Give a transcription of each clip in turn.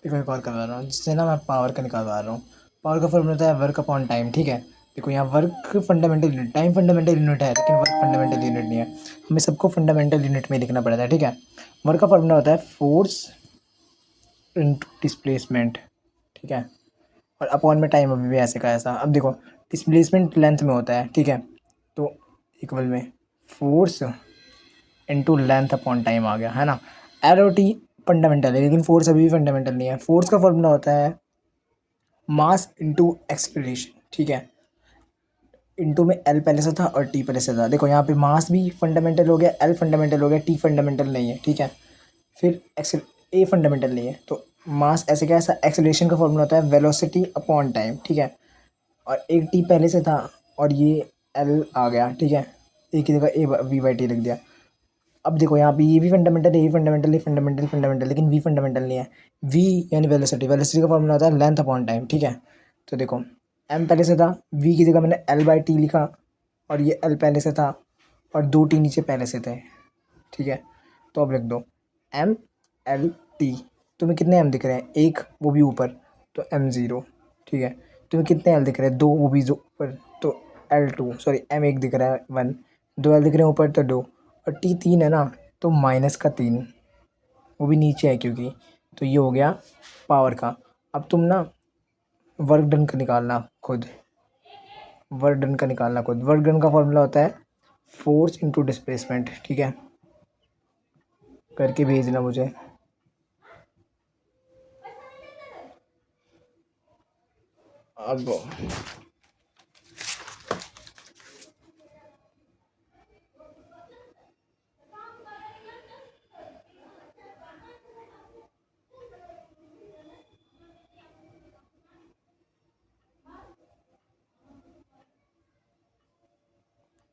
देखो एक और करवा रहा हूँ, जिससे ना मैं पावर का निकालवा रहा हूँ। पावर का फॉर्मूला होता है वर्क अपॉन टाइम, ठीक है। देखो यहाँ work fundamental unit, time fundamental unit है, लेकिन वर्क फंडामेंटल यूनिट नहीं है। हमें सबको फंडामेंटल यूनिट में लिखना पड़ता है, ठीक है। वर्क का फॉर्मूला होता है फोर्स इनटू डिस्प्लेसमेंट, ठीक है। और अपॉन में टाइम अभी भी ऐसे का ऐसा। अब देखो डिस्प्लेसमेंट लेंथ में होता है, ठीक है। तो इक्वल में force into length upon time आ गया, है ना। एल और टी फंडामेंटल है, लेकिन फोर्स अभी भी फंडामेंटल नहीं है। फोर्स का फॉर्मूला होता है मास इनटू एक्सेलरेशन, ठीक है। इनटू में एल पहले से था और टी पहले से था। देखो यहाँ पे मास भी फंडामेंटल हो गया, एल फंडामेंटल हो गया, टी फंडामेंटल नहीं है, ठीक है। फिर एक्सेल ए फंडामेंटल नहीं है, तो मास ऐसे क्या ऐसा। एक्सेलरेशन का फॉर्मूला होता है वेलोसिटी अपॉन टाइम, ठीक है। और एक टी पहले से था और ये एल आ गया, ठीक है। एक की जगह ए वी बाई टी लिख दिया। अब देखो यहाँ पे ये भी फंडामेंटल है, ये फंडामेंटल, ये फंडामेंटल फंडामेंटल, लेकिन वी फंडामेंटल नहीं है। वी यानी वेलोसिटी, वेलोसिटी का फॉर्मूला होता है लेंथ अपॉन टाइम, ठीक है। तो देखो एम पहले से था, वी की जगह मैंने एल बाई टी लिखा, और ये एल पहले से था और दो टी नीचे पहले से थे, ठीक है। तो अब लिख दो एम एल टी। तुम्हें कितने एम दिख रहे हैं? एक, वो भी ऊपर, तो एम ज़ीरो, ठीक है। तुम्हें कितने एल दिख रहे हैं? दो, वो भी जो ऊपर, तो एल टू, सॉरी एम एक दिख रहा है वन, दो एल दिख रहे हैं ऊपर तो दो, और टी तीन है ना, तो माइनस का तीन, वो भी नीचे है क्योंकि। तो ये हो गया पावर का। अब तुम ना वर्क डन का निकालना खुद, वर्क डन का निकालना खुद। वर्क डन का फॉर्मूला होता है फोर्स इनटू डिस्प्लेसमेंट, ठीक है। करके भेजना मुझे। अब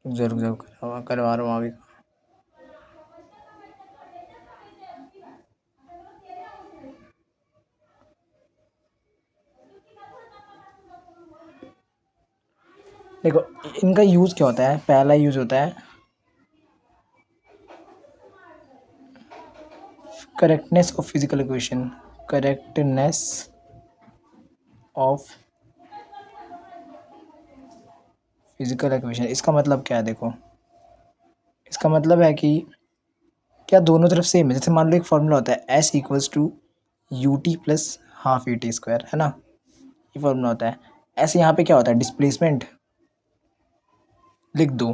जरूर जरूर करवा रहा हूँ अभी। देखो इनका यूज़ क्या होता है? पहला यूज़ होता है correctness of physical equation, correctness of physical equation. इसका मतलब क्या है? देखो इसका मतलब है कि क्या दोनों तरफ सेम है। जैसे मान लो एक फॉर्मूला होता है S equals to U T plus half E T square, है ना। ये फॉर्मूला होता है। ऐसे यहाँ पे क्या होता है? डिस्प्लेसमेंट लिख दो,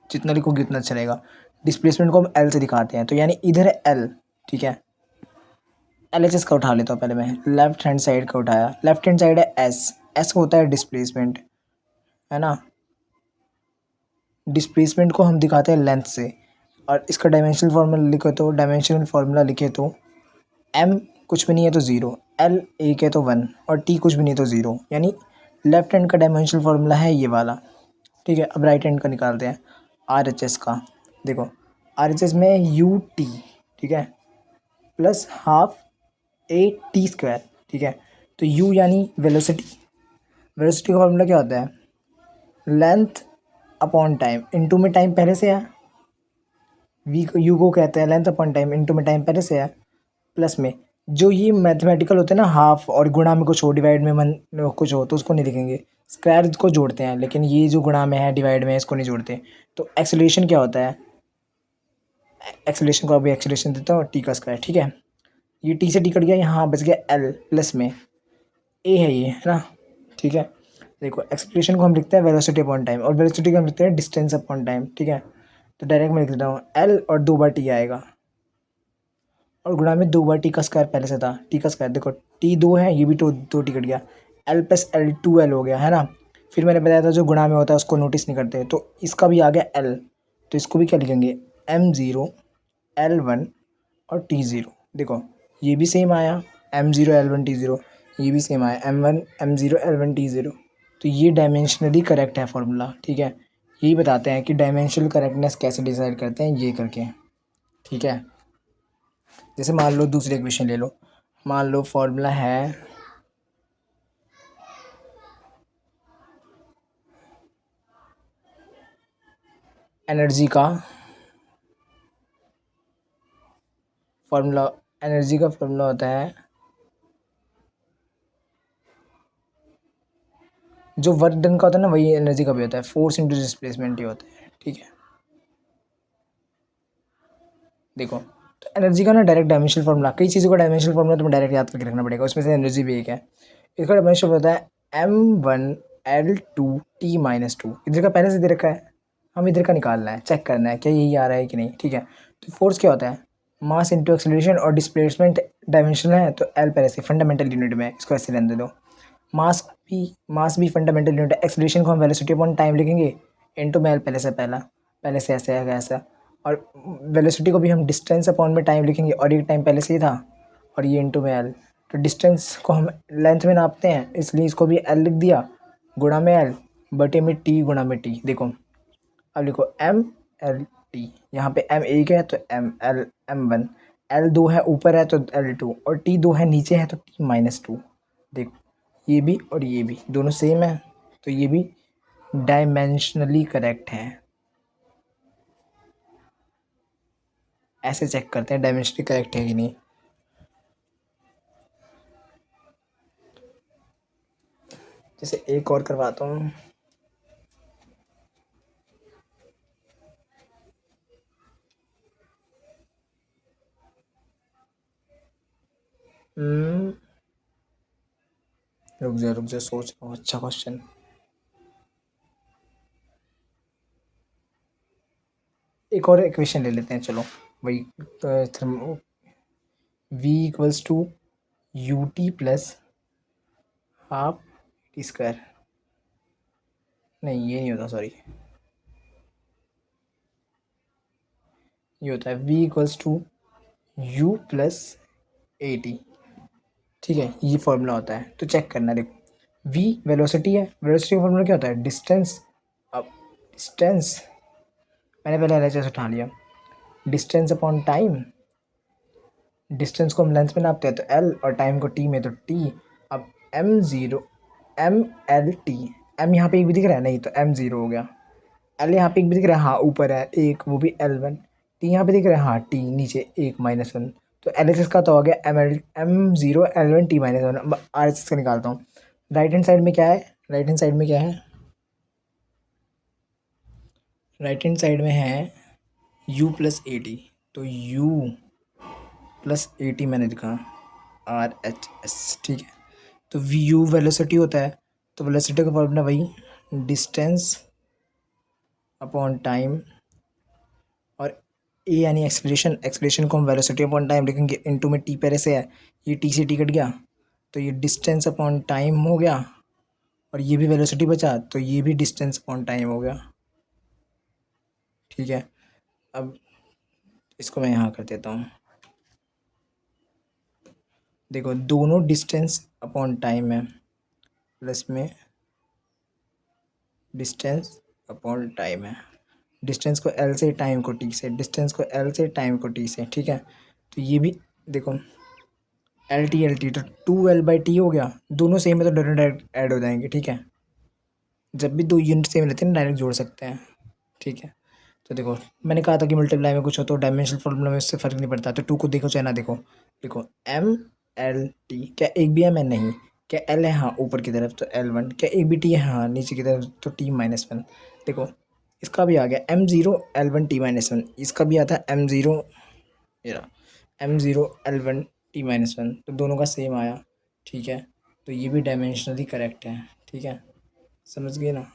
जितना लिखोगे उतना अच्छा रहेगा। डिस्प्लेसमेंट को हम एल से दिखाते हैं, तो यानी इधर है एल, ठीक है। एल एच एस का उठा लेता हूँ पहले मैं, लेफ्ट हैंड साइड का उठाया। लेफ्ट हैंड साइड है एस, एस होता है डिस्प्लेसमेंट, है ना। डिस्प्लेसमेंट को हम दिखाते हैं लेंथ से, और इसका डायमेंशनल फार्मूला लिखे तो, डायमेंशनल फार्मूला लिखे तो एम कुछ भी नहीं है तो ज़ीरो, एल एक है तो वन, और टी कुछ भी नहीं तो ज़ीरो। यानी लेफ्ट हैंड का डायमेंशनल फार्मूला है ये वाला, ठीक है। अब राइट हैंड का निकालते हैं, आर एच एस का। देखो आर एच एस में यू टी, ठीक है, plus half A T square, ठीक है। तो यू यानी वेलोसिटी, वेलोसिटी का फार्मूला क्या होता है? लेंथ अपॉन टाइम, इनटू में टाइम पहले से है, वी को यू को कहते हैं लेंथ अपॉन टाइम, इनटू में टाइम पहले से है, प्लस में जो ये मैथमेटिकल होते हैं ना, हाफ और गुणा में कुछ हो, डिवाइड में मन कुछ हो, तो उसको नहीं लिखेंगे, स्क्वायर को जोड़ते हैं। लेकिन ये जो गुणा में है डिवाइड में है, इसको नहीं जोड़ते। तो एक्सेलरेशन क्या होता है? एक्सेलरेशन को अभी एक्सेलरेशन देता हूँ टी का स्क्वायर, ठीक है। ये टी से टी कट गया, यहाँ बच गया एल, प्लस में ए है ये, है ना, ठीक है। देखो एक्सेलरेशन को हम लिखते हैं वेलोसिटी अपॉन टाइम, और वेलोसिटी को हम लिखते हैं डिस्टेंस अपॉन टाइम, ठीक है। तो डायरेक्ट मैं लिख देता हूँ एल और दो बार टी आएगा, और गुणा में दो बार टी का स्क्वायर पहले से था, टी का स्क्वायर। देखो टी दो है, ये भी दो टी कट गया, L plus L two L हो गया, है ना। फिर मैंने बताया था जो गुणा में होता है उसको नोटिस नहीं करते, तो इसका भी आ गया एल, तो इसको भी क्या लिखेंगे? एम ज़ीरो एल वन और टी ज़ीरो। देखो ये भी सेम आया, M zero L one T zero, ये भी सेम आया, M one M zero L one T zero. तो ये डायमेंशनली करेक्ट है फॉर्मूला, ठीक है। यही बताते हैं कि डायमेंशनल करेक्टनेस कैसे डिसाइड करते हैं, ये करके, ठीक है। जैसे मान लो दूसरी इक्वेशन ले लो, मान लो फॉर्मूला है एनर्जी का, फॉर्मूला एनर्जी का फॉर्मूला होता है जो वर्क डन का होता है ना वही एनर्जी का भी होता है, फोर्स इंटू डिस्प्लेसमेंट ही होता है, ठीक है। देखो तो एनर्जी का ना डायरेक्ट डायमेंशनल फॉर्मूला, कई चीज़ों का डायमेंशनल फॉर्मूला तुम्हें डायरेक्ट याद करके रखना पड़ेगा, उसमें से एनर्जी भी एक है। इसका डायमेंशनल होता है m1l2t-2। इधर का पहले से दे रखा है, हम इधर का निकालना है, चेक करना है क्या यही आ रहा है कि नहीं, ठीक है। तो फोर्स क्या होता है, मास इंटू एक्सेलरेशन, और डिस्प्लेसमेंट डायमेंशनल है तो एल पहले से फंडामेंटल यूनिट में, इसको ऐसे रहने दे दो। मास भी फंडामेंटल यूनिट है। एक्सेलरेशन को हम वेलोसिटी अपॉन टाइम लिखेंगे, इनटू में एल पहले से ऐसे है ऐसा, और वेलोसिटी को भी हम डिस्टेंस अपॉन में टाइम लिखेंगे, और ये टाइम पहले से ही था, और ये इनटू में एल। तो डिस्टेंस को हम लेंथ में नापते हैं, इसलिए इसको भी एल लिख दिया, गुणा में एल, बटे में टी गुणा में टी। देखो अब लिखो एम एल टी, यहाँ पे एम एक है तो एम वन, एल दो है ऊपर है तो एल टू, और टी दो है नीचे है तो टी-2। देखो ये भी और ये भी दोनों सेम है, तो ये भी डायमेंशनली करेक्ट है। ऐसे चेक करते हैं डायमेंशनली करेक्ट है कि नहीं। जैसे एक और करवाता हूँ। हम्म, रुक जा सोच रहा हूँ अच्छा क्वेश्चन। एक और इक्वेशन ले लेते हैं चलो, वही v equals to U T plus half T square, नहीं ये नहीं होता, सॉरी, ये होता है v equals to U plus A T, ठीक है, ये फॉर्मूला होता है। तो चेक करना, देखो v वेलोसिटी है, वेलोसिटी का फॉर्मूला क्या होता है, डिस्टेंस। अब डिस्टेंस मैंने पहले एलएचएस उठा लिया, डिस्टेंस अपॉन टाइम, डिस्टेंस को हम लेंथ में नापते हैं तो एल, और टाइम को टी में तो टी। अब एम एम यहाँ पे एक भी दिख रहा है, नहीं तो m0 हो गया। एल यहाँ पे एक भी दिख रहा है, हाँ ऊपर है एक, वो भी L1। टी यहाँ पे दिख रहा है, हाँ टी नीचे एक -1, तो एल एच एस का तो हो गया M0 L1 t-1। अब आर एच एस का निकालता हूँ। राइट हैंड साइड में क्या है, राइट हैंड साइड में क्या है, राइट हैंड साइड में है u प्लस ए टी, तो u प्लस ए टी मैंने लिखा RHS, ठीक है। तो वी यू वेलोसिटी होता है, तो वेलोसिटी का फॉर्मूला वही डिस्टेंस अपॉन टाइम, और ए यानी एक्सलेशन, एक्सलेशन को हम वेलोसिटी अपॉन टाइम लिखेंगे, इनटू में टी पहले से है, ये टी से टी कट गया, तो ये डिस्टेंस अपॉन टाइम हो गया, और ये भी वेलोसिटी बचा तो ये भी डिस्टेंस अपॉन टाइम हो गया, ठीक है। अब इसको मैं यहाँ कर देता हूँ, देखो दोनों डिस्टेंस अपॉन टाइम है, प्लस में डिस्टेंस अपॉन टाइम है, डिस्टेंस को एल से, टाइम को टी से, डिस्टेंस को एल से, टाइम को टी से, ठीक है। तो ये भी देखो एल टी तो 2L/T हो गया, दोनों सेम है तो डायरेक्ट ऐड हो जाएंगे, ठीक है। जब भी दो यूनिट सेम रहते हैं ना डायरेक्ट जोड़ सकते हैं, ठीक है। तो देखो मैंने कहा था कि मल्टीप्लाई में कुछ हो तो डायमेंशनल फॉर्मूला में इससे फ़र्क नहीं पड़ता, तो टू को देखो चाहे ना देखो, देखो M L T, क्या एक भी M है, नहीं, क्या L है, हाँ ऊपर की तरफ तो L1, क्या एक भी T है, हाँ नीचे की तरफ तो T-1। देखो इसका भी आ गया M0 L1 T-1, इसका भी आता है M0, ये रहा M0 L1 T-1, तो दोनों का सेम आया, ठीक है। तो ये भी डायमेंशनली करेक्ट है, ठीक है, समझ गए ना।